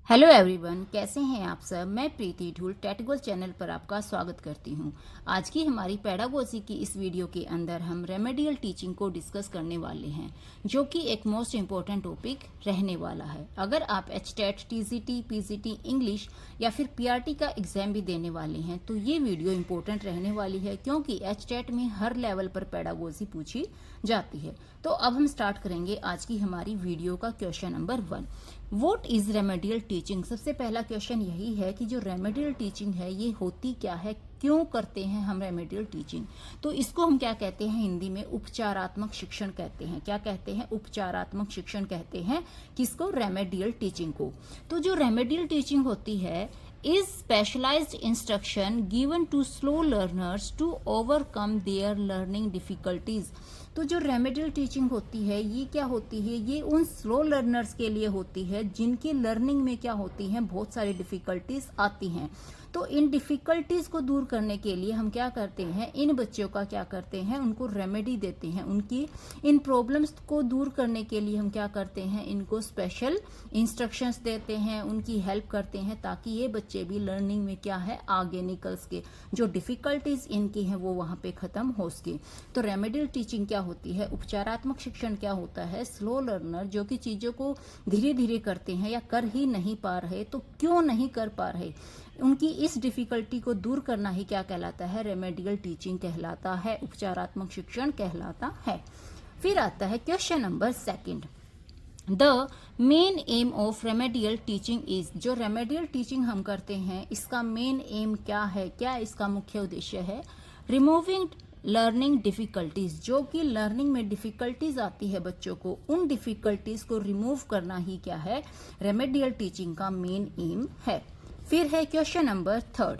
Hello everyone, कैसे हैं आप सब। मैं प्रीति ढूल टेटगोल चैनल पर आपका स्वागत करती हूं। आज की हमारी पेडागोजी की इस वीडियो के अंदर हम रेमेडियल टीचिंग को डिस्कस करने वाले हैं, जो कि एक मोस्ट इम्पोर्टेंट टॉपिक रहने वाला है। अगर आप एचटेट, टीजीटी, पीजीटी इंग्लिश या फिर पीआरटी का एग्जाम भी देने वाले हैं तो ये वीडियो इम्पोर्टेंट रहने वाली है, क्योंकि एचटेट में हर लेवल पर पेडागोजी पूछी जाती है। तो अब हम स्टार्ट करेंगे आज की हमारी वीडियो का question number 1। What is remedial teaching. सबसे पहला क्वेश्चन यही है कि जो रेमेडियल टीचिंग है ये होती क्या है, क्यों करते हैं हम रेमेडियल टीचिंग। तो इसको हम क्या कहते हैं, हिंदी में उपचारात्मक शिक्षण कहते हैं। क्या कहते हैं? उपचारात्मक शिक्षण कहते हैं किसको? रेमेडियल टीचिंग को। तो जो रेमेडियल टीचिंग होती है is specialized instruction given to slow learners to overcome their learning difficulties। तो जो रेमेडियल टीचिंग होती है ये क्या होती है? ये उन स्लो लर्नर्स के लिए होती है जिनकी लर्निंग में क्या होती है, बहुत सारी डिफिकल्टीज आती हैं। तो इन डिफिकल्टीज को दूर करने के लिए हम क्या करते हैं, इन बच्चों का क्या करते हैं, उनको रेमेडी देते हैं। उनकी इन प्रॉब्लम्स को दूर करने के लिए हम क्या करते हैं, इनको स्पेशल इंस्ट्रक्शंस देते हैं, उनकी हेल्प करते हैं, ताकि ये बच्चे भी लर्निंग में क्या है, आगे निकल सके, जो डिफिकल्टीज इनकी हैं वो वहां पे खत्म हो सके। तो रेमेडियल टीचिंग क्या होती है? उपचारात्मक शिक्षण क्या होता है? स्लो लर्नर जो कि चीजों को धीरे धीरे करते हैं या कर ही नहीं पा रहे, तो क्यों नहीं कर पा रहे, उनकी इस डिफिकल्टी को दूर करना ही क्या कहलाता है? रेमेडियल टीचिंग कहलाता है, उपचारात्मक शिक्षण कहलाता है। फिर आता है question number 2। The main M of remedial teaching is. जो रेमेडियल टीचिंग हम करते हैं इसका मेन एम क्या है, क्या इसका मुख्य उद्देश्य है? Removing learning difficulties. जो कि लर्निंग में डिफिकल्टीज आती है बच्चों को, उन डिफिकल्टीज को रिमूव करना ही क्या है, रेमेडियल टीचिंग का मेन एम है। फिर है question number 3।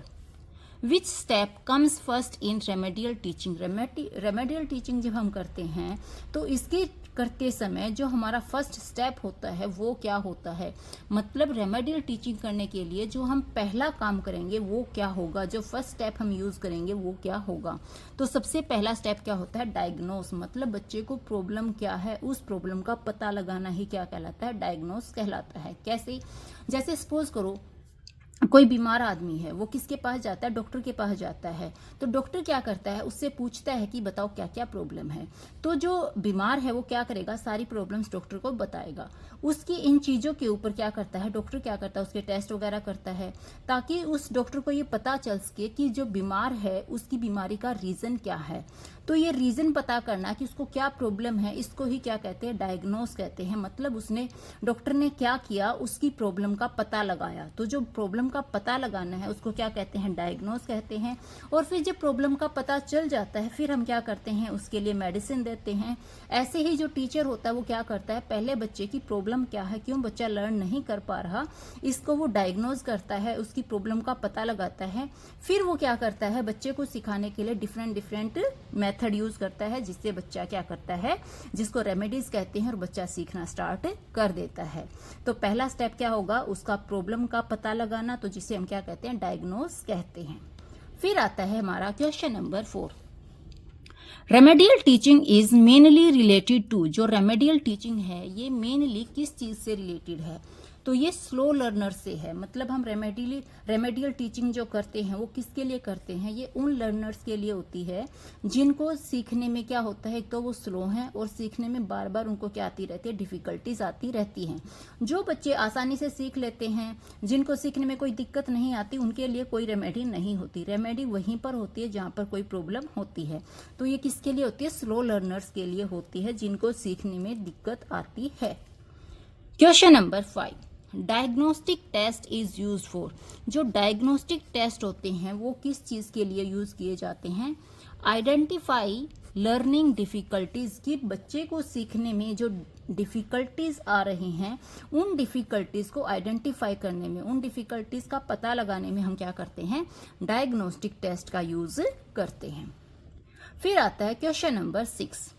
Which step comes first in remedial teaching. Remedial teaching जब हम करते हैं तो इसके करते समय जो हमारा फर्स्ट स्टेप होता है वो क्या होता है, मतलब रेमेडियल टीचिंग करने के लिए जो हम पहला काम करेंगे वो क्या होगा, जो फर्स्ट स्टेप हम यूज करेंगे वो क्या होगा। तो सबसे पहला स्टेप क्या होता है? डायग्नोस। मतलब बच्चे को प्रॉब्लम क्या है, उस प्रॉब्लम का पता लगाना ही क्या कहलाता है? डायग्नोस कहलाता है। कैसे? जैसे सपोज करो कोई बीमार आदमी है, वो किसके पास जाता है? डॉक्टर के पास जाता है। तो डॉक्टर क्या करता है, उससे पूछता है कि बताओ क्या क्या प्रॉब्लम है। तो जो बीमार है वो क्या करेगा, सारी प्रॉब्लम्स डॉक्टर को बताएगा। उसकी इन चीजों के ऊपर क्या करता है डॉक्टर, क्या करता है, उसके टेस्ट वगैरह करता है, ताकि उस डॉक्टर को ये पता चल सके कि जो बीमार है उसकी बीमारी का रीजन क्या है। तो ये रीजन पता करना कि उसको क्या प्रॉब्लम है, इसको ही क्या कहते हैं? डायग्नोस कहते हैं। मतलब उसने, डॉक्टर ने क्या किया, उसकी प्रॉब्लम का पता लगाया। तो जो प्रॉब्लम का पता लगाना है उसको क्या कहते हैं? डायग्नोस कहते हैं। और फिर जब प्रॉब्लम का पता चल जाता है फिर हम क्या करते हैं, उसके लिए मेडिसिन देते हैं। ऐसे ही जो टीचर होता है वो क्या करता है, पहले बच्चे की प्रॉब्लम क्या है, क्यों बच्चा लर्न नहीं कर पा रहा, इसको वो डायग्नोस करता है, उसकी प्रॉब्लम का पता लगाता है। फिर वो क्या करता है, बच्चे को सिखाने के लिए डिफरेंट मेथड यूज करता है, जिससे बच्चा क्या करता है, जिसको रेमेडीज कहते हैं, और बच्चा सीखना स्टार्ट कर देता है। तो पहला स्टेप क्या होगा, उसका प्रॉब्लम का पता लगाना, तो जिसे हम क्या कहते हैं? डायग्नोस कहते हैं। फिर आता है हमारा question number 4। Remedial teaching is mainly related to. जो रेमेडियल टीचिंग है ये मेनली किस चीज से रिलेटेड है? तो ये स्लो लर्नर से है। मतलब हम रेमेडियल टीचिंग जो करते हैं वो किसके लिए करते हैं? ये उन लर्नर्स के लिए होती है जिनको सीखने में क्या होता है, एक तो वो स्लो हैं और सीखने में बार बार उनको क्या आती रहती है, डिफिकल्टीज आती रहती हैं। जो बच्चे आसानी से सीख लेते हैं, जिनको सीखने में कोई दिक्कत नहीं आती, उनके लिए कोई रेमेडी नहीं होती। रेमेडी वहीं पर होती है जहाँ पर कोई प्रॉब्लम होती है। तो ये किसके लिए होती है? स्लो लर्नर्स के लिए होती है, जिनको सीखने में दिक्कत आती है। Question number 5। Diagnostic test is use for. जो डायग्नोस्टिक टेस्ट होते हैं वो किस चीज के लिए यूज किए जाते हैं? Identify learning difficulties. कि बच्चे को सीखने में जो डिफिकल्टीज आ रही हैं उन डिफिकल्टीज को आइडेंटिफाई करने में, उन डिफिकल्टीज का पता लगाने में हम क्या करते हैं? डायग्नोस्टिक टेस्ट का यूज करते हैं। फिर आता है question number 6।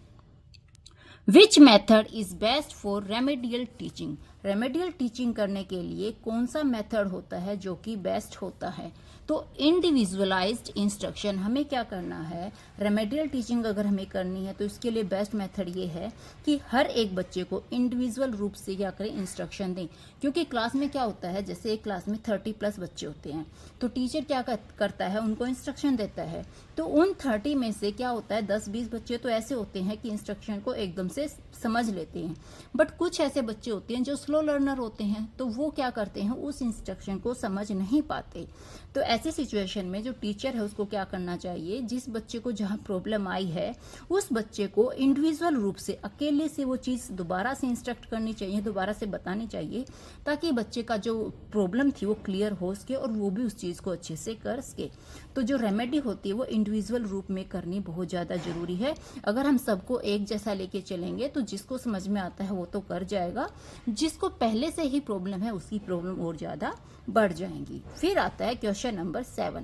Which method is best for remedial teaching. Remedial teaching करने के लिए कौन सा मेथड होता है जो कि बेस्ट होता है। तो इंडिविजुअलाइज्ड इंस्ट्रक्शन हमें क्या करना है, रेमेडियल टीचिंग अगर हमें करनी है तो इसके लिए बेस्ट मेथड ये है कि हर एक बच्चे को इंडिविजुअल रूप से क्या करें, इंस्ट्रक्शन दें। क्योंकि क्लास में क्या होता है, जैसे एक क्लास में 30+ बच्चे होते हैं, तो टीचर क्या करता है, उनको इंस्ट्रक्शन देता है। तो उन 30 में से क्या होता है, 10-20 बच्चे तो ऐसे होते हैं कि इंस्ट्रक्शन को एकदम से समझ लेते हैं, बट कुछ ऐसे बच्चे होते हैं जो स्लो लर्नर होते हैं, तो वो क्या करते हैं, उस इंस्ट्रक्शन को समझ नहीं पाते। तो ऐसी सिचुएशन में जो टीचर है उसको क्या करना चाहिए, जिस बच्चे को जहाँ प्रॉब्लम आई है उस बच्चे को इंडिविजुअल रूप से अकेले से वो चीज़ दोबारा से इंस्ट्रक्ट करनी चाहिए, दोबारा से बतानी चाहिए, ताकि बच्चे का जो प्रॉब्लम थी वो क्लियर हो सके और वो भी उस चीज़ को अच्छे से कर सके। तो जो रेमेडी होती है वो इंडिविजुअल रूप में करनी बहुत ज़्यादा ज़रूरी है। अगर हम सबको एक जैसा लेके चलेंगे तो जिसको समझ में आता है वो तो कर जाएगा, जिसको पहले से ही प्रॉब्लम है उसकी प्रॉब्लम और ज़्यादा बढ़ जाएंगी। फिर आता है question number 7,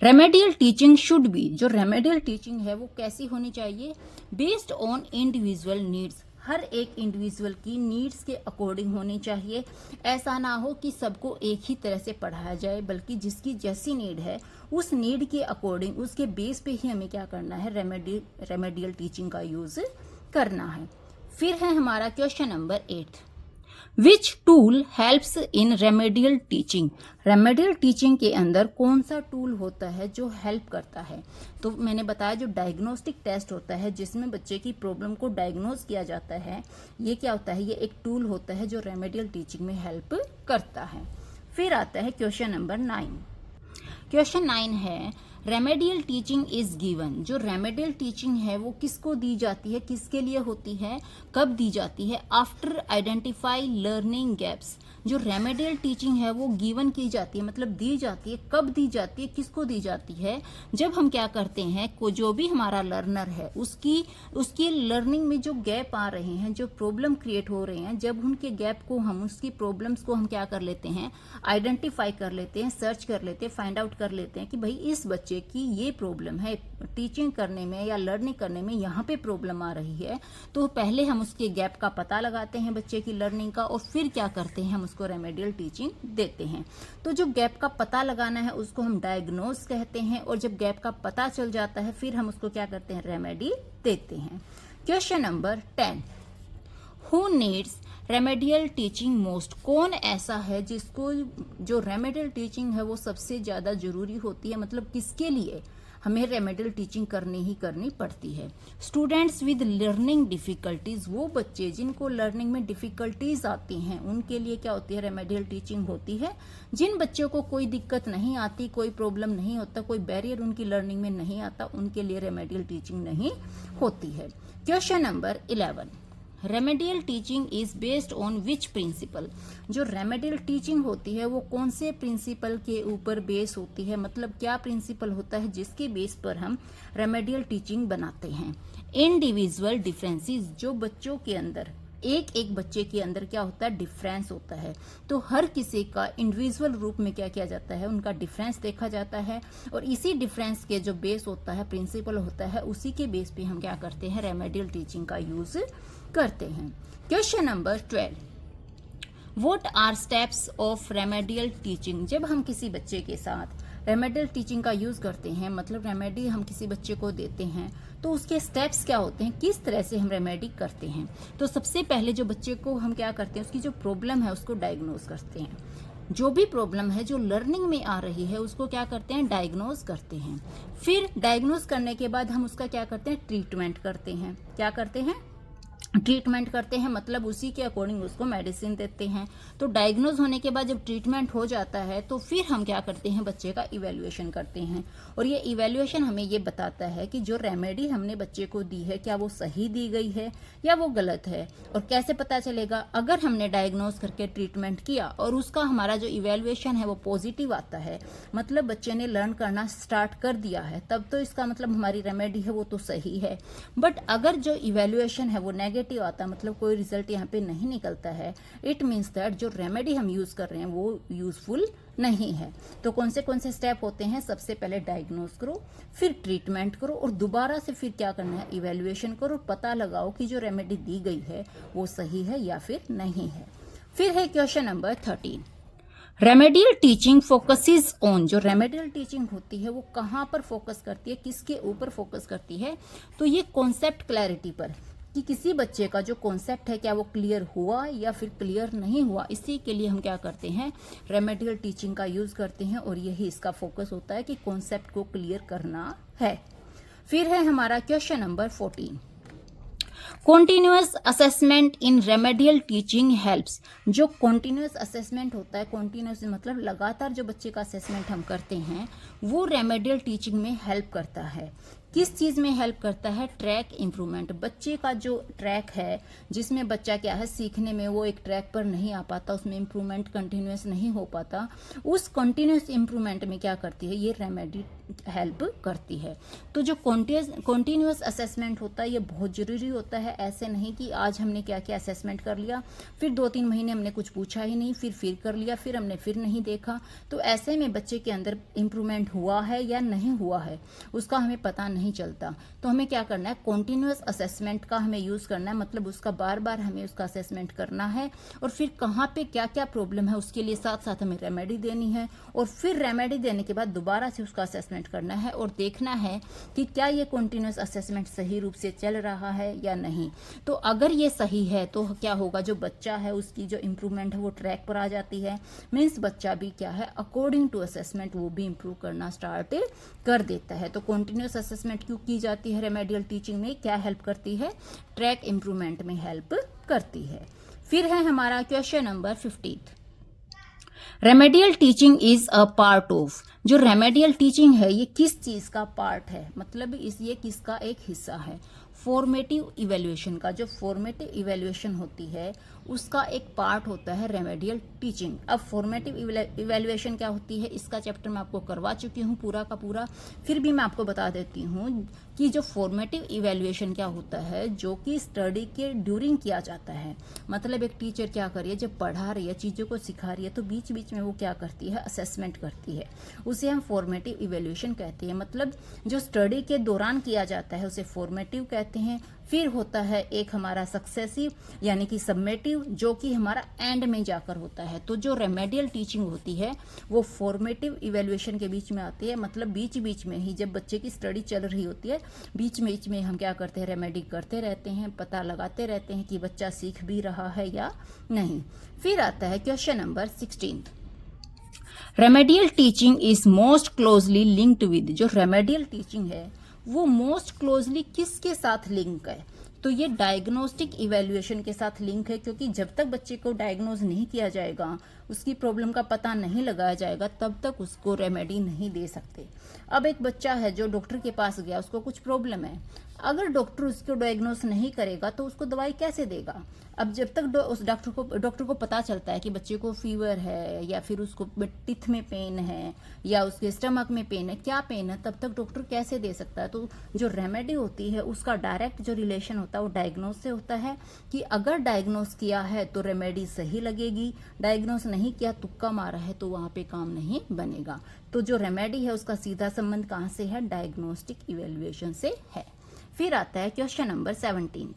remedial teaching should be, जो रेमेडियल टीचिंग है वो कैसी होनी चाहिए, बेस्ड ऑन इंडिविजुअल नीड्स, हर एक इंडिविजुअल की नीड्स के अकॉर्डिंग होनी चाहिए। ऐसा ना हो कि सबको एक ही तरह से पढ़ाया जाए, बल्कि जिसकी जैसी नीड है उस नीड के अकॉर्डिंग, उसके बेस पे ही हमें क्या करना है, रेमेडियल टीचिंग का यूज करना है। फिर है हमारा question number 8, which tool helps in remedial teaching, remedial teaching के अंदर कौन सा टूल होता है जो हेल्प करता है। तो मैंने बताया जो डायग्नोस्टिक टेस्ट होता है जिसमें बच्चे की प्रॉब्लम को डायग्नोज किया जाता है, ये क्या होता है, ये एक टूल होता है जो रेमेडियल टीचिंग में हेल्प करता है। फिर आता है क्वेश्चन नंबर 9, क्वेश्चन 9 है रेमेडियल टीचिंग इज गिवन, जो रेमेडियल टीचिंग है वो किसको दी जाती है, किसके लिए होती है, कब दी जाती है, आफ्टर आइडेंटिफाई लर्निंग गैप्स। जो रेमेडियल टीचिंग है वो गिवन की जाती है, मतलब दी जाती है, कब दी जाती है, किसको दी जाती है, जब हम क्या करते हैं, जो भी हमारा लर्नर है उसकी लर्निंग में जो गैप आ रहे हैं, जो प्रॉब्लम क्रिएट हो रहे हैं, जब उनके गैप को हम, उसकी प्रॉब्लम्स को हम क्या कर लेते हैं, आइडेंटिफाई कर लेते हैं, सर्च कर लेते हैं, फाइंड आउट कर लेते हैं कि भाई इस बच्चे की ये प्रॉब्लम है, टीचिंग करने में या लर्निंग करने में यहाँ पे प्रॉब्लम आ रही है। तो पहले हम उसके गैप का पता लगाते हैं बच्चे की लर्निंग का, और फिर क्या करते हैं, हम उसको रेमेडियल टीचिंग देते हैं। तो जो गैप का पता लगाना है उसको हम डायग्नोज कहते हैं, और जब गैप का पता चल जाता है फिर हम उसको क्या करते हैं, रेमेडी देते हैं। Question number 10, who needs remedial teaching most, कौन ऐसा है जिसको जो रेमेडियल टीचिंग है वो सबसे ज़्यादा जरूरी होती है, मतलब किसके लिए हमें रेमेडियल टीचिंग करनी ही करनी पड़ती है। स्टूडेंट्स विद लर्निंग डिफिकल्टीज, वो बच्चे जिनको लर्निंग में डिफिकल्टीज आती हैं उनके लिए क्या होती है, रेमेडियल टीचिंग होती है। जिन बच्चों को कोई दिक्कत नहीं आती, कोई प्रॉब्लम नहीं होता, कोई बैरियर उनकी लर्निंग में नहीं आता, उनके लिए रेमेडियल टीचिंग नहीं होती है। Question number 11, remedial teaching is based on which principle, जो रेमेडियल टीचिंग होती है वो कौन से प्रिंसिपल के ऊपर बेस होती है, मतलब क्या प्रिंसिपल होता है जिसके बेस पर हम रेमेडियल टीचिंग बनाते हैं। इंडिविजुअल डिफरेंसेस, जो बच्चों के अंदर एक एक बच्चे के अंदर क्या होता है, डिफरेंस होता है, तो हर किसी का इंडिविजुअल रूप में क्या किया जाता है, उनका डिफरेंस देखा जाता है, और इसी डिफरेंस के जो बेस होता है, प्रिंसिपल होता है, उसी के बेस पे हम क्या करते हैं, रेमेडियल टीचिंग का यूज करते हैं। Question number 12, what are steps of remedial teaching, जब हम किसी बच्चे के साथ रेमेडियल टीचिंग का यूज करते हैं, मतलब रेमेडी हम किसी बच्चे को देते हैं, तो उसके स्टेप्स क्या होते हैं, किस तरह से हम रेमेडी करते हैं। तो सबसे पहले जो बच्चे को हम क्या करते हैं, उसकी जो प्रॉब्लम है उसको डायग्नोज करते हैं। जो भी प्रॉब्लम है जो लर्निंग में आ रही है उसको क्या करते हैं, डायग्नोज करते हैं। फिर डायग्नोज करने के बाद हम उसका क्या करते हैं, ट्रीटमेंट करते हैं। क्या करते हैं, ट्रीटमेंट करते हैं, मतलब उसी के अकॉर्डिंग उसको मेडिसिन देते हैं। तो डायग्नोज होने के बाद जब ट्रीटमेंट हो जाता है तो फिर हम क्या करते हैं, बच्चे का इवैल्यूएशन करते हैं, और ये इवैल्यूएशन हमें ये बताता है कि जो रेमेडी हमने बच्चे को दी है क्या वो सही दी गई है या वो गलत है। और कैसे पता चलेगा, अगर हमने डायग्नोज करके ट्रीटमेंट किया और उसका हमारा जो इवैल्यूएशन है वो पॉजिटिव आता है, मतलब बच्चे ने लर्न करना स्टार्ट कर दिया है, तब तो इसका मतलब हमारी रेमेडी है वो तो सही है। बट अगर जो इवैल्यूएशन है वो नेगेटिव नेगेटिव आता है, मतलब कोई रिजल्ट यहाँ पे नहीं निकलता है, इट मीन्स दैट जो रेमेडी हम यूज़ कर रहे हैं वो यूजफुल नहीं है। तो कौन से स्टेप होते हैं? सबसे पहले डायग्नोज करो, फिर ट्रीटमेंट करो, और दोबारा से फिर क्या करना है? इवेल्युएशन करो, पता लगाओ कि जो रेमेडी दी गई है वो सही है या फिर नहीं है। फिर है question number 13। Remedial teaching focuses on. जो रेमेडियल टीचिंग होती है वो कहाँ पर फोकस करती है, किसके ऊपर फोकस करती है? तो ये कॉन्सेप्ट क्लैरिटी पर, कि किसी बच्चे का जो कॉन्सेप्ट है क्या वो क्लियर हुआ या फिर क्लियर नहीं हुआ। इसी के लिए हम क्या करते हैं? रेमेडियल टीचिंग का यूज करते हैं, और यही इसका फोकस होता है कि कॉन्सेप्ट को क्लियर करना है। फिर है हमारा question number 14। Continuous assessment in remedial teaching helps. जो कॉन्टिन्यूअस असेसमेंट होता है, कॉन्टिन्यूअस मतलब लगातार जो बच्चे का असेसमेंट हम करते हैं, वो रेमेडियल टीचिंग में हेल्प करता है। किस चीज़ में हेल्प करता है? Track improvement. बच्चे का जो ट्रैक है, जिसमें बच्चा क्या है सीखने में वो एक ट्रैक पर नहीं आ पाता, उसमें इम्प्रूवमेंट कंटिन्यूस नहीं हो पाता, उस कंटिन्यूस इम्प्रूवमेंट में क्या करती है? ये रेमेडी हेल्प करती है। तो जो कंटिन्यूस असेसमेंट होता है ये बहुत ज़रूरी होता है। ऐसे नहीं कि आज हमने क्या क्या असेसमेंट कर लिया, फिर 2-3 महीने हमने कुछ पूछा ही नहीं, फिर कर लिया, फिर हमने फिर नहीं देखा, तो ऐसे में बच्चे के अंदर इम्प्रूवमेंट हुआ है या नहीं हुआ है उसका हमें पता नहीं चलता। तो हमें क्या करना है? कॉन्टिन्यूस असेसमेंट का हमें यूज़ करना है, मतलब उसका बार बार हमें उसका असेसमेंट करना है, और फिर कहाँ पे क्या क्या प्रॉब्लम है उसके लिए साथ साथ हमें रेमेडी देनी है, और फिर रेमेडी देने के बाद दोबारा से उसका असेसमेंट करना है और देखना है कि क्या ये कॉन्टिन्यूस असेसमेंट सही रूप से चल रहा है या नहीं। तो अगर ये सही है तो क्या होगा? जो बच्चा है उसकी जो इम्प्रूवमेंट है वो ट्रैक पर आ जाती है, मीन्स बच्चा भी क्या है अकॉर्डिंग टू असेसमेंट वो भी इम्प्रूव करना स्टार्ट कर देता है। तो कॉन्टिन्यूस असेसमेंट क्यों की जाती है रेमेडियल टीचिंग में? क्या हेल्प करती है? ट्रैक इम्प्रूवमेंट में हेल्प करती है। फिर है हमारा question number 15। Remedial teaching is a part of. जो रेमेडियल टीचिंग है ये किस चीज का पार्ट है, मतलब ये किसका एक हिस्सा है? फॉर्मेटिव इवेल्युएशन का। जो फॉर्मेटिव इवेल्युएशन होती है उसका एक पार्ट होता है रेमेडियल टीचिंग। अब फॉर्मेटिव इवेल्युएशन क्या होती है इसका चैप्टर मैं आपको करवा चुकी हूँ पूरा का पूरा, फिर भी मैं आपको बता देती हूँ कि जो फॉर्मेटिव इवेल्युएशन क्या होता है, जो कि स्टडी के ड्यूरिंग किया जाता है। मतलब एक टीचर क्या कर रही है, जब पढ़ा रही है, चीज़ों को सिखा रही है, तो बीच बीच में वो क्या करती है? असेसमेंट करती है, उसे हम फॉर्मेटिव इवेल्युएशन कहते हैं। मतलब जो स्टडी के दौरान किया जाता है उसे फॉर्मेटिव कहते हैं। फिर होता है एक हमारा सक्सेसिव यानी कि सबमेटिव, जो कि हमारा एंड में जाकर होता है। तो जो रेमेडियल टीचिंग होती है वो फॉर्मेटिव इवेल्युएशन के बीच में आती है, मतलब बीच बीच में ही जब बच्चे की स्टडी चल रही होती है, बीच में हम क्या करते हैं? रेमेडी करते रहते हैं, पता लगाते रहते हैं कि बच्चा सीख भी रहा है या नहीं। फिर आता है question number 16। Remedial teaching is most closely linked with. जो रेमेडियल टीचिंग है वो मोस्ट क्लोजली किसके साथ लिंक है? तो ये डायग्नोस्टिक इवेल्युएशन के साथ लिंक है, क्योंकि जब तक बच्चे को डायग्नोज नहीं किया जाएगा, उसकी प्रॉब्लम का पता नहीं लगाया जाएगा, तब तक उसको रेमेडी नहीं दे सकते। अब एक बच्चा है जो डॉक्टर के पास गया, उसको कुछ प्रॉब्लम है, अगर डॉक्टर उसको डायग्नोस नहीं करेगा तो उसको दवाई कैसे देगा? अब जब तक उस डॉक्टर को पता चलता है कि बच्चे को फीवर है या फिर उसको टिथ में पेन है या उसके स्टमक में पेन है, क्या पेन है, तब तक डॉक्टर कैसे दे सकता है? तो जो रेमेडी होती है उसका डायरेक्ट जो रिलेशन होता है वो डायग्नोस से होता है, कि अगर डायग्नोस किया है तो रेमेडी सही लगेगी, डायग्नोस नहीं किया, तुक्का मारा है, तो वहाँ पे काम नहीं बनेगा। तो जो रेमेडी है उसका सीधा संबंध कहाँ से है? डायग्नोस्टिक इवेल्युएशन से है। फिर आता है क्वेश्चन नंबर 17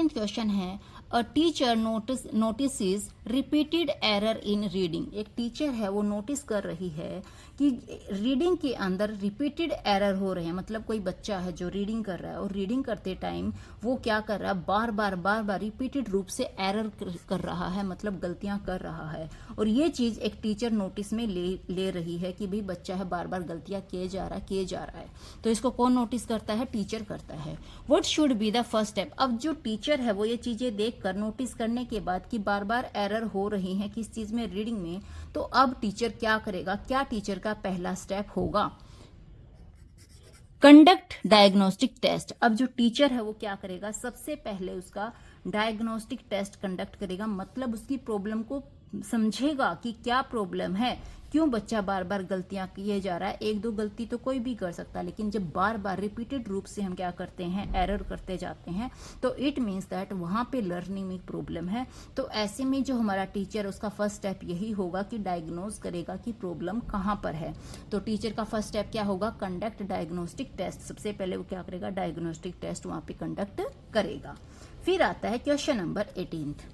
क्वेश्चन है, a teacher notice repeated error in reading. एक टीचर है वो नोटिस कर रही है कि रीडिंग के अंदर रिपीटेड एरर हो रहे हैं। मतलब कोई बच्चा है जो रीडिंग कर रहा है और रीडिंग करते टाइम वो क्या कर रहा है? बार बार रिपीटेड रूप से एरर कर रहा है, मतलब गलतियां कर रहा है। और ये चीज़ एक टीचर नोटिस में ले रही है कि भाई बच्चा है बार बार गलतियां किए जा रहा है। तो इसको कौन नोटिस करता है? टीचर करता है। What should be the first step? अब जो टीचर है वो ये चीज़ें देखकर नोटिस करने के बाद कि बार बार एरर हो रही है किस चीज़ में? रीडिंग में। तो अब टीचर क्या करेगा? क्या टीचर का पहला स्टेप होगा? Conduct diagnostic test. अब जो टीचर है वो क्या करेगा? सबसे पहले उसका डायग्नोस्टिक टेस्ट कंडक्ट करेगा, मतलब उसकी प्रॉब्लम को समझेगा कि क्या प्रॉब्लम है, क्यों बच्चा बार बार गलतियां किए जा रहा है। एक दो गलती तो कोई भी कर सकता है, लेकिन जब बार बार रिपीटेड रूप से हम क्या करते हैं, एरर करते जाते हैं, तो इट मीन्स दैट वहाँ पे लर्निंग में प्रॉब्लम है। तो ऐसे में जो हमारा टीचर, उसका फर्स्ट स्टेप यही होगा कि डायग्नोज करेगा कि प्रॉब्लम कहाँ पर है। तो टीचर का फर्स्ट स्टेप क्या होगा, कंडक्ट डायग्नोस्टिक टेस्ट। सबसे पहले वो क्या करेगा, डायग्नोस्टिक टेस्ट वहाँ पे कंडक्ट करेगा। फिर आता है question number 18।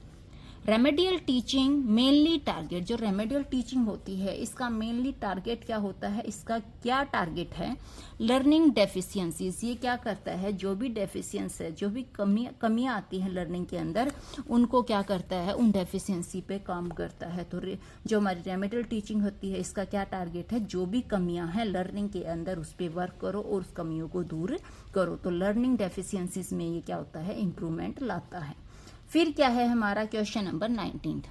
Remedial teaching mainly target, जो रेमेडियल टीचिंग होती है इसका मेनली टारगेट क्या होता है, इसका क्या टारगेट है, लर्निंग डेफिशिएंसीज। ये क्या करता है, जो भी डेफिशिएंस है, जो भी कमियां आती हैं लर्निंग के अंदर, उनको क्या करता है, उन डेफिशिएंसी पे काम करता है। तो जो हमारी रेमेडियल टीचिंग होती है इसका क्या टारगेट है, जो भी कमियां हैं लर्निंग के अंदर उस पर वर्क करो और उस कमियों को दूर करो। तो लर्निंग डेफिशिएंसीज में ये क्या होता है, इंप्रूवमेंट लाता है। फिर क्या है हमारा question number 19।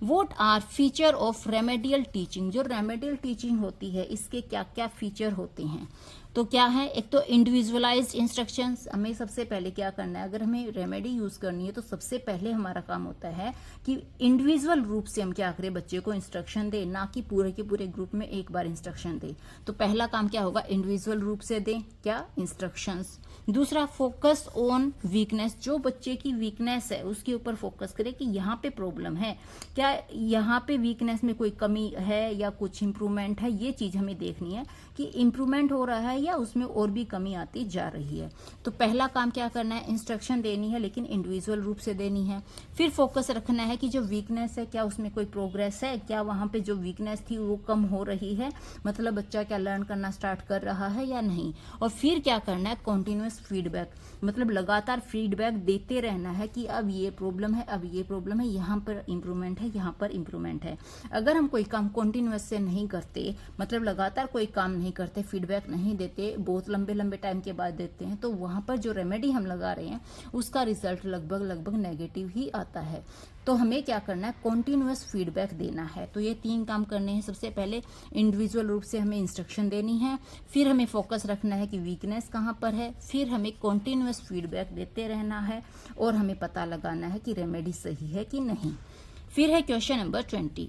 What are feature of remedial teaching. जो रेमेडियल टीचिंग होती है इसके क्या क्या फीचर होते हैं। तो क्या है, एक तो इंडिविजुअलाइज्ड इंस्ट्रक्शंस। हमें सबसे पहले क्या करना है, अगर हमें रेमेडी यूज करनी है तो सबसे पहले हमारा काम होता है कि इंडिविजुअल रूप से हम क्या करें, बच्चे को इंस्ट्रक्शन दे, ना कि पूरे के पूरे ग्रुप में एक बार इंस्ट्रक्शन दे। तो पहला काम क्या होगा, इंडिविजुअल रूप से दें क्या, इंस्ट्रक्शंस। दूसरा, फोकस ऑन वीकनेस। जो बच्चे की वीकनेस है उसके ऊपर फोकस करें कि यहाँ पे प्रॉब्लम है, क्या यहाँ पे वीकनेस में कोई कमी है या कुछ इंप्रूवमेंट है। ये चीज हमें देखनी है कि इंप्रूवमेंट हो रहा है या उसमें और भी कमी आती जा रही है। तो पहला काम क्या करना है, इंस्ट्रक्शन देनी है, लेकिन इंडिविजुअल रूप से देनी है। फिर फोकस रखना है कि जो वीकनेस है क्या उसमें कोई प्रोग्रेस है, क्या वहां पे जो वीकनेस थी वो कम हो रही है, मतलब बच्चा क्या लर्न करना स्टार्ट कर रहा है या नहीं। और फिर क्या करना है, कॉन्टिन्यूअस फीडबैक, मतलब लगातार फीडबैक देते रहना है कि अब ये प्रॉब्लम है, अब ये प्रॉब्लम है, यहाँ पर इंप्रूवमेंट है, यहाँ पर इंप्रूवमेंट है। अगर हम कोई काम कॉन्टिन्यूअस से नहीं करते, मतलब लगातार कोई काम नहीं करते, फीडबैक नहीं देते, बहुत लंबे लंबे टाइम के बाद देते हैं, तो वहां पर जो रेमेडी हम लगा रहे हैं उसका रिजल्ट लगभग नेगेटिव ही आता है। तो हमें क्या करना है, कॉन्टिन्यूअस फीडबैक देना है। तो ये 3 काम करने हैं। सबसे पहले इंडिविजुअल रूप से हमें इंस्ट्रक्शन देनी है, फिर हमें फोकस रखना है कि वीकनेस कहाँ पर है, फिर हमें कॉन्टिन्यूअस फीडबैक देते रहना है और हमें पता लगाना है कि रेमेडी सही है कि नहीं। फिर है question number 20।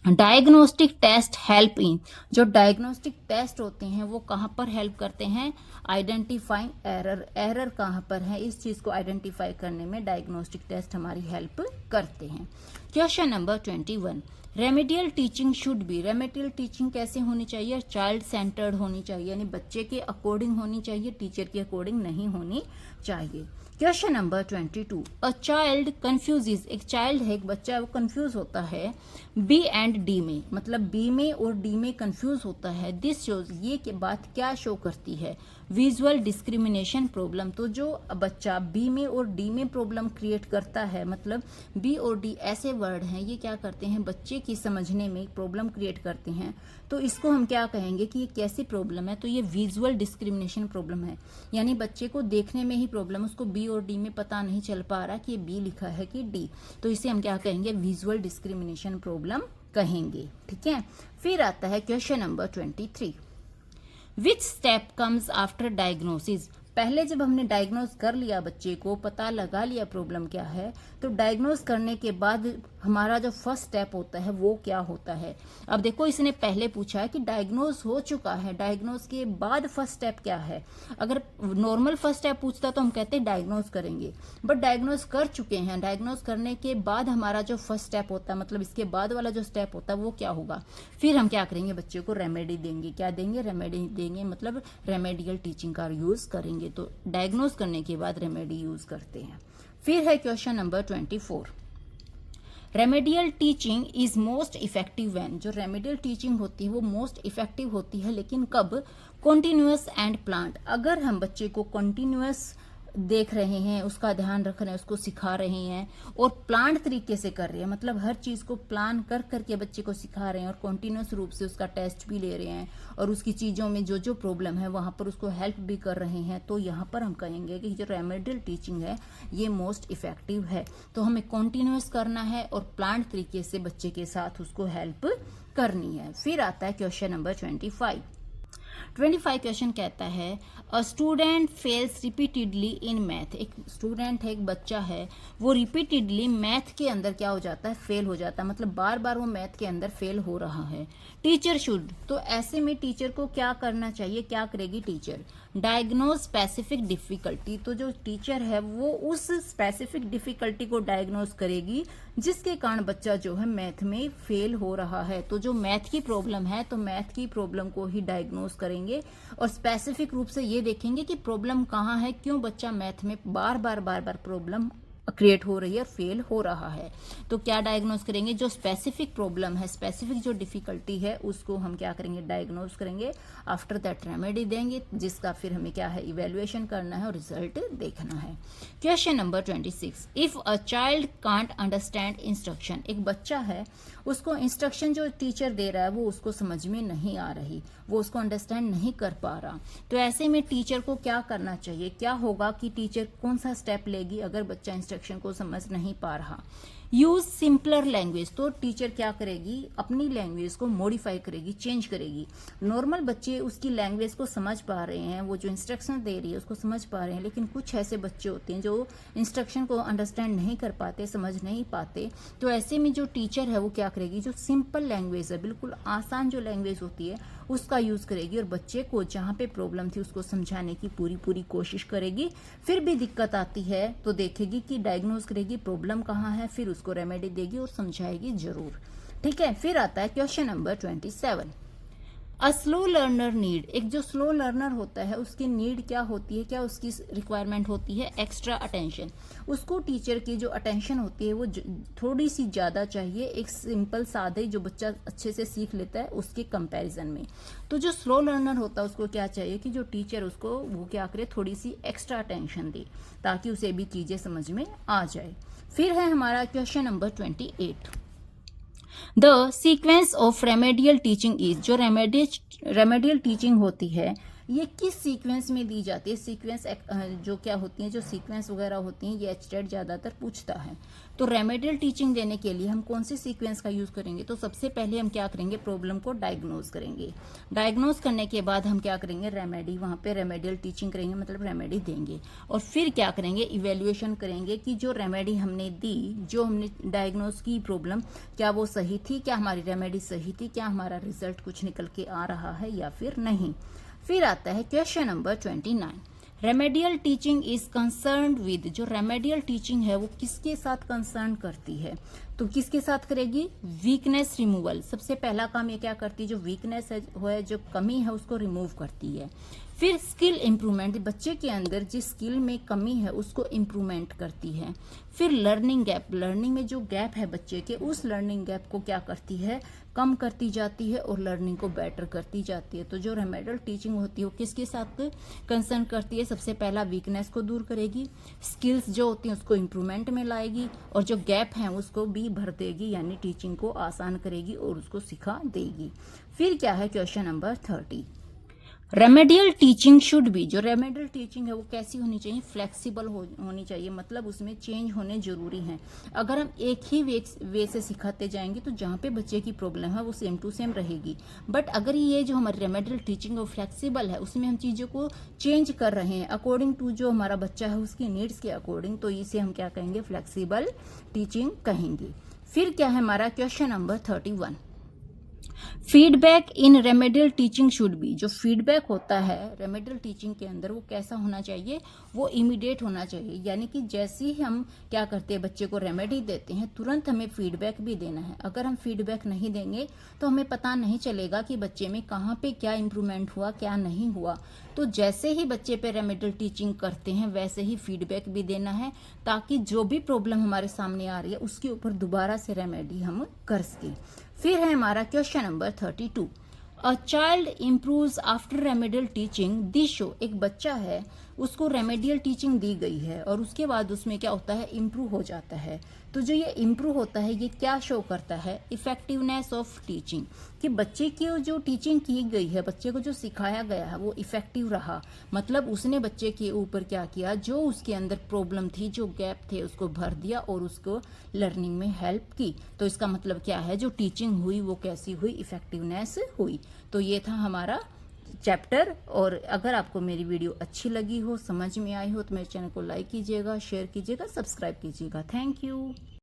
Diagnostic test help in. जो डायग्नोस्टिक टेस्ट होते हैं वो कहाँ पर हेल्प करते हैं, आइडेंटिफाइंग एरर। एरर कहाँ पर है, इस चीज को आइडेंटिफाई करने में डायग्नोस्टिक टेस्ट हमारी हेल्प करते हैं। Question number 21। Remedial teaching should be. Remedial teaching कैसे होनी चाहिए, चाइल्ड सेंटर्ड होनी चाहिए, यानी बच्चे के अकॉर्डिंग होनी चाहिए, टीचर के अकॉर्डिंग नहीं होनी चाहिए। Question number 22। A child confuses. एक चाइल्ड है, एक बच्चा है, वो कंफ्यूज होता है बी एंड डी में, मतलब बी में और डी में कंफ्यूज होता है। दिस शोज, ये के बात क्या शो करती है, विजुअल डिस्क्रिमिनेशन प्रॉब्लम। तो जो बच्चा बी में और डी में प्रॉब्लम क्रिएट करता है, मतलब बी और डी ऐसे वर्ड हैं, ये क्या करते हैं, बच्चे की समझने में प्रॉब्लम क्रिएट करते हैं। तो इसको हम क्या कहेंगे कि ये कैसी प्रॉब्लम है, तो ये विजुअल डिस्क्रिमिनेशन प्रॉब्लम है। यानी बच्चे को देखने में ही प्रॉब्लम, उसको बी और डी में पता नहीं चल पा रहा कि ये बी लिखा है कि डी, तो इसे हम क्या कहेंगे, विजुअल डिस्क्रिमिनेशन प्रॉब्लम कहेंगे। ठीक है। फिर आता है question number 23। Which step comes after diagnosis. पहले जब हमने डायग्नोज कर लिया, बच्चे को पता लगा लिया प्रॉब्लम क्या है, तो डायग्नोज करने के बाद हमारा जो फर्स्ट स्टेप होता है वो क्या होता है। अब देखो, इसने पहले पूछा है कि डायग्नोज हो चुका है, डायग्नोज के बाद फर्स्ट स्टेप क्या है। अगर नॉर्मल फर्स्ट स्टेप पूछता तो हम कहते हैं डायग्नोज करेंगे, बट डायग्नोज कर चुके हैं। डायग्नोज करने के बाद हमारा जो फर्स्ट स्टेप होता है, मतलब इसके बाद वाला जो स्टेप होता है वो क्या होगा, फिर हम क्या करेंगे, बच्चे को रेमेडी देंगे। क्या देंगे, रेमेडी देंगे, मतलब रेमेडियल टीचिंग का यूज करेंगे। तो डायग्नोज करने के बाद रेमेडी यूज करते हैं। फिर है question number 24। Remedial teaching is most effective when. जो रेमेडियल टीचिंग होती है वो मोस्ट इफेक्टिव होती है, लेकिन कब, कॉन्टिन्यूअस एंड प्लान्ड। अगर हम बच्चे को कॉन्टिन्यूअस देख रहे हैं, उसका ध्यान रख रहे हैं, उसको सिखा रहे हैं और प्लान तरीके से कर रहे हैं, मतलब हर चीज को प्लान कर करके बच्चे को सिखा रहे हैं और कॉन्टिन्यूस रूप से उसका टेस्ट भी ले रहे हैं और उसकी चीजों में जो जो प्रॉब्लम है वहां पर उसको हेल्प भी कर रहे हैं, तो यहाँ पर हम कहेंगे कि जो रेमेडियल टीचिंग है ये मोस्ट इफेक्टिव है। तो हमें कॉन्टिन्यूस करना है और प्लान तरीके से बच्चे के साथ उसको हेल्प करनी है। फिर आता है क्वेश्चन नंबर 25। 25 क्वेश्चन कहता है a student fails repeatedly in math. एक स्टूडेंट है, एक बच्चा है, वो रिपीटेडली मैथ के अंदर क्या हो जाता है, फेल हो जाता है, मतलब बार बार वो मैथ के अंदर फेल हो रहा है। टीचर शुड, तो ऐसे में टीचर को क्या करना चाहिए, क्या करेगी टीचर, डायग्नोज स्पेसिफिक डिफिकल्टी। तो जो टीचर है वो उस स्पेसिफिक डिफिकल्टी को डायग्नोज करेगी जिसके कारण बच्चा जो है मैथ में फेल हो रहा है। तो जो मैथ की प्रॉब्लम है तो मैथ की प्रॉब्लम को ही डायग्नोज करेंगे और स्पेसिफिक रूप से ये देखेंगे कि प्रॉब्लम कहाँ है, क्यों बच्चा मैथ में बार बार प्रॉब्लम क्रिएट हो रही है, फेल हो रहा है। तो क्या डायग्नोज करेंगे, जो स्पेसिफिक प्रॉब्लम है, स्पेसिफिक जो डिफिकल्टी है उसको हम क्या करेंगे, डायग्नोज करेंगे। आफ्टर दैट रेमेडी देंगे, जिसका फिर हमें क्या है, इवेल्युएशन करना है और रिजल्ट देखना है। Question number 26, if a child can't understand instruction. एक बच्चा है, उसको इंस्ट्रक्शन जो टीचर दे रहा है वो उसको समझ में नहीं आ रही, वो उसको अंडरस्टैंड नहीं कर पा रहा। तो ऐसे में टीचर को क्या करना चाहिए, क्या होगा कि टीचर कौन सा स्टेप लेगी अगर बच्चा इंस्ट्रक्शन को समझ नहीं पा रहा। यूज सिंपलर लैंग्वेज, तो टीचर क्या करेगी, अपनी लैंग्वेज को मॉडिफाई करेगी, चेंज करेगी। नॉर्मल बच्चे उसकी लैंग्वेज को समझ पा रहे हैं, वो जो इंस्ट्रक्शन दे रही है उसको समझ पा रहे हैं, लेकिन कुछ ऐसे बच्चे होते हैं जो इंस्ट्रक्शन को अंडरस्टैंड नहीं कर पाते, समझ नहीं पाते। तो ऐसे में जो टीचर है वो क्या करेगी, जो सिंपल लैंग्वेज है, बिल्कुल आसान जो लैंग्वेज होती है उसका यूज करेगी और बच्चे को जहाँ पे प्रॉब्लम थी उसको समझाने की पूरी कोशिश करेगी। फिर भी दिक्कत आती है तो देखेगी कि डायग्नोज करेगी प्रॉब्लम कहाँ है, फिर उसको रेमेडी देगी और समझाएगी जरूर। ठीक है, फिर आता है question number 27, a slow learner need. एक जो स्लो लर्नर होता है उसकी नीड क्या होती है, क्या उसकी रिक्वायरमेंट होती है, एक्स्ट्रा अटेंशन। उसको टीचर की जो अटेंशन होती है वो थोड़ी सी ज़्यादा चाहिए, एक सिंपल सादे जो बच्चा अच्छे से सीख लेता है उसके कंपैरिजन में। तो जो स्लो लर्नर होता है उसको क्या चाहिए कि जो टीचर उसको वो क्या करे, थोड़ी सी एक्स्ट्रा अटेंशन दे ताकि उसे भी चीज़ें समझ में आ जाए। फिर है हमारा question number 28, the sequence of remedial teaching is. जो रेमेडियल टीचिंग होती है ये किस सीक्वेंस में दी जाती है। सीक्वेंस जो क्या होती है, जो सीक्वेंस वगैरह होती हैं ये एचटेट ज़्यादातर पूछता है। तो रेमेडियल टीचिंग देने के लिए हम कौन सी सीक्वेंस का यूज़ करेंगे, तो सबसे पहले हम क्या करेंगे, प्रॉब्लम को डायग्नोज करेंगे। डायग्नोज करने के बाद हम क्या करेंगे, रेमेडी, वहाँ पे रेमेडियल टीचिंग करेंगे, मतलब रेमेडी देंगे। और फिर क्या करेंगे, इवेल्युएशन करेंगे कि जो रेमेडी हमने दी, जो हमने डायग्नोज की प्रॉब्लम, क्या वो सही थी, क्या हमारी रेमेडी सही थी, क्या हमारा रिजल्ट कुछ निकल के आ रहा है या फिर नहीं। फिर आता है question number 29, remedial teaching is concerned with. जो रेमेडियल टीचिंग है वो किसके साथ कंसर्न करती है, तो किसके साथ करेगी, वीकनेस रिमूवल। सबसे पहला काम ये क्या करती है, जो वीकनेस है, जो कमी है उसको रिमूव करती है। फिर स्किल इम्प्रूवमेंट, बच्चे के अंदर जिस स्किल में कमी है उसको इम्प्रूवमेंट करती है। फिर लर्निंग गैप, लर्निंग में जो गैप है बच्चे के, उस लर्निंग गैप को क्या करती है, कम करती जाती है और लर्निंग को बेटर करती जाती है। तो जो रेमेडियल टीचिंग होती है वो किसके साथ कंसर्न करती है, सबसे पहला वीकनेस को दूर करेगी, स्किल्स जो होती हैं उसको इम्प्रूवमेंट में लाएगी और जो गैप हैं उसको भी भर देगी, यानी टीचिंग को आसान करेगी और उसको सिखा देगी। फिर क्या है question number 30, remedial teaching should be. जो रेमेडियल टीचिंग है वो कैसी होनी चाहिए, फ्लेक्सिबल होनी चाहिए, मतलब उसमें चेंज होने जरूरी हैं। अगर हम एक ही वे से सिखाते जाएंगे तो जहाँ पे बच्चे की प्रॉब्लम है वो सेम टू सेम रहेगी। बट अगर ये जो हमारी रेमेडियल टीचिंग है फ्लेक्सिबल है, उसमें हम चीज़ों को चेंज कर रहे हैं अकॉर्डिंग टू जो हमारा बच्चा है उसकी नीड्स के अकॉर्डिंग, तो इसे हम क्या कहेंगे, फ्लेक्सिबल टीचिंग कहेंगे। फिर क्या है हमारा question number 31, feedback in remedial teaching should be. जो फीडबैक होता है रेमेडियल टीचिंग के अंदर वो कैसा होना चाहिए, वो इमीडिएट होना चाहिए, यानी कि जैसे ही हम क्या करते हैं, बच्चे को रेमेडी देते हैं तुरंत हमें फीडबैक भी देना है। अगर हम फीडबैक नहीं देंगे तो हमें पता नहीं चलेगा कि बच्चे में कहाँ पे क्या इम्प्रूवमेंट हुआ, क्या नहीं हुआ। तो जैसे ही बच्चे पे रेमेडियल टीचिंग करते हैं वैसे ही फीडबैक भी देना है, ताकि जो भी प्रॉब्लम हमारे सामने आ रही है उसके ऊपर दोबारा से रेमेडी हम कर सकें। फिर है हमारा question number 32, a child improves after remedial teaching this show. एक बच्चा है उसको रेमेडियल टीचिंग दी गई है और उसके बाद उसमें क्या होता है, इम्प्रूव हो जाता है। तो जो ये इम्प्रूव होता है ये क्या शो करता है, इफेक्टिवनेस ऑफ टीचिंग, कि बच्चे की जो टीचिंग की गई है, बच्चे को जो सिखाया गया है वो इफेक्टिव रहा, मतलब उसने बच्चे के ऊपर क्या किया, जो उसके अंदर प्रॉब्लम थी, जो गैप थे उसको भर दिया और उसको लर्निंग में हेल्प की। तो इसका मतलब क्या है, जो टीचिंग हुई वो कैसी हुई, इफेक्टिवनेस हुई। तो ये था हमारा चैप्टर। और अगर आपको मेरी वीडियो अच्छी लगी हो, समझ में आई हो, तो मेरे चैनल को लाइक कीजिएगा, शेयर कीजिएगा, सब्सक्राइब कीजिएगा। Thank you.